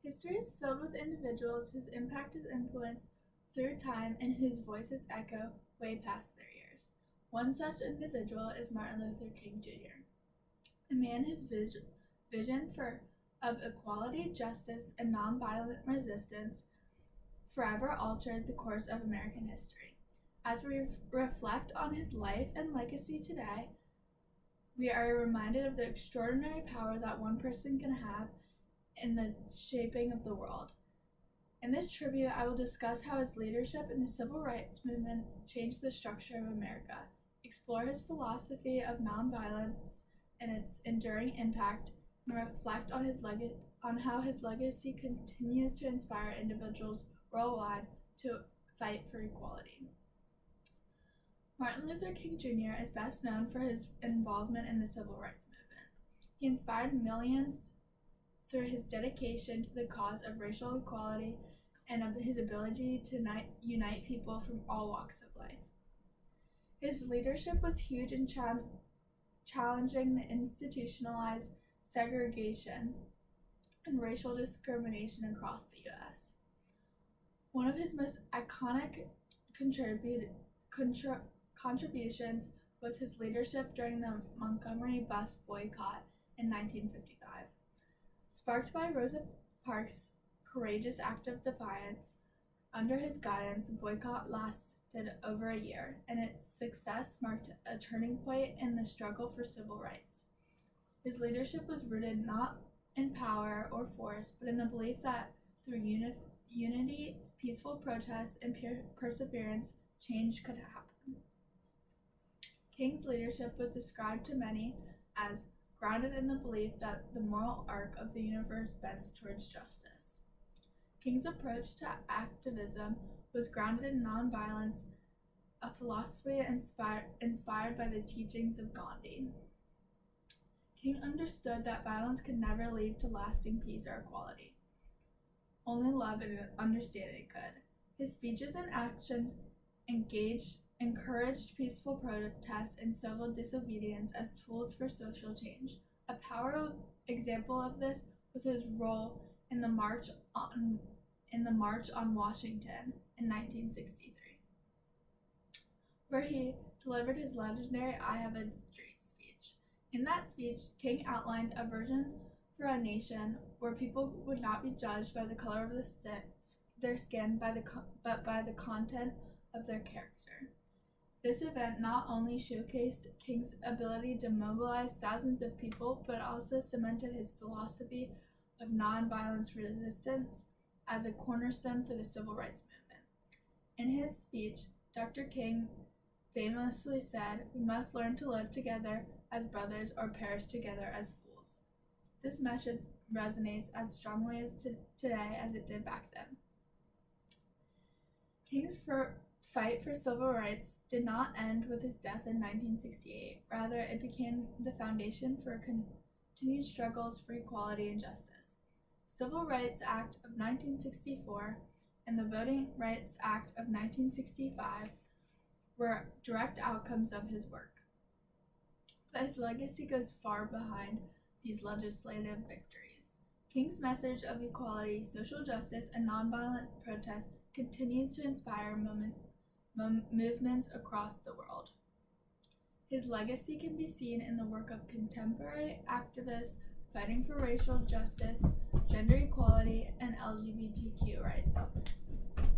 History is filled with individuals whose impact is influenced through time and whose voices echo way past their years. One such individual is Martin Luther King Jr., a man whose vision of equality, justice, and nonviolent resistance forever altered the course of American history. As we reflect on his life and legacy today, we are reminded of the extraordinary power that one person can have in the shaping of the world. In this tribute, I will discuss how his leadership in the civil rights movement changed the structure of America, explore his philosophy of nonviolence and its enduring impact, and reflect on how his legacy continues to inspire individuals worldwide to fight for equality. Martin Luther King Jr. is best known for his involvement in the civil rights movement. He inspired millions through his dedication to the cause of racial equality and of his ability to unite people from all walks of life. His leadership was huge in challenging the institutionalized segregation and racial discrimination across the U.S. One of his most iconic contributions was his leadership during the Montgomery bus boycott in 1955. Sparked by Rosa Parks' courageous act of defiance, under his guidance, the boycott lasted over a year, and its success marked a turning point in the struggle for civil rights. His leadership was rooted not in power or force, but in the belief that through unity, peaceful protest, and perseverance, change could happen. King's leadership was described to many as grounded in the belief that the moral arc of the universe bends towards justice. King's approach to activism was grounded in nonviolence, a philosophy inspired by the teachings of Gandhi. King understood that violence could never lead to lasting peace or equality. Only love and understanding could. His speeches and actions encouraged peaceful protest and civil disobedience as tools for social change. A powerful example of this was his role in the March on Washington in 1963, where he delivered his legendary "I Have a Dream" speech. In that speech, King outlined a vision for a nation where people would not be judged by the color of their skin, but by the content of their character. This event not only showcased King's ability to mobilize thousands of people, but also cemented his philosophy of nonviolence resistance as a cornerstone for the civil rights movement. In his speech, Dr. King famously said, "We must learn to live together as brothers or perish together as fools." This message resonates as strongly today as it did back then. King's fight for civil rights did not end with his death in 1968. Rather, it became the foundation for continued struggles for equality and justice. The Civil Rights Act of 1964 and the Voting Rights Act of 1965 were direct outcomes of his work. But his legacy goes far behind these legislative victories. King's message of equality, social justice, and nonviolent protest continues to inspire movements across the world. His legacy can be seen in the work of contemporary activists fighting for racial justice, gender equality, and LGBTQ rights.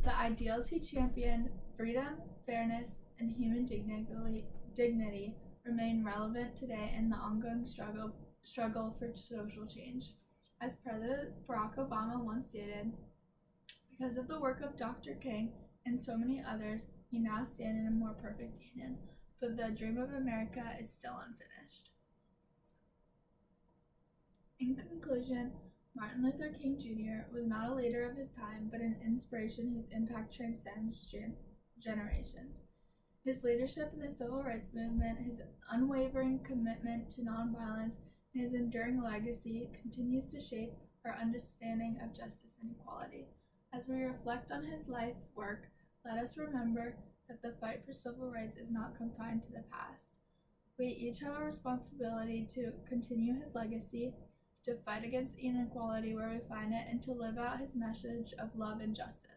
The ideals he championed, freedom, fairness, and human dignity, remain relevant today in the ongoing struggle for social change. As President Barack Obama once stated, "Because of the work of Dr. King and so many others, we now stand in a more perfect union, but the dream of America is still unfinished." In conclusion, Martin Luther King Jr. was not a leader of his time, but an inspiration whose impact transcends generations. His leadership in the civil rights movement, his unwavering commitment to nonviolence, and his enduring legacy continues to shape our understanding of justice and equality. As we reflect on his life work, let us remember that the fight for civil rights is not confined to the past. We each have a responsibility to continue his legacy, to fight against inequality where we find it, and to live out his message of love and justice.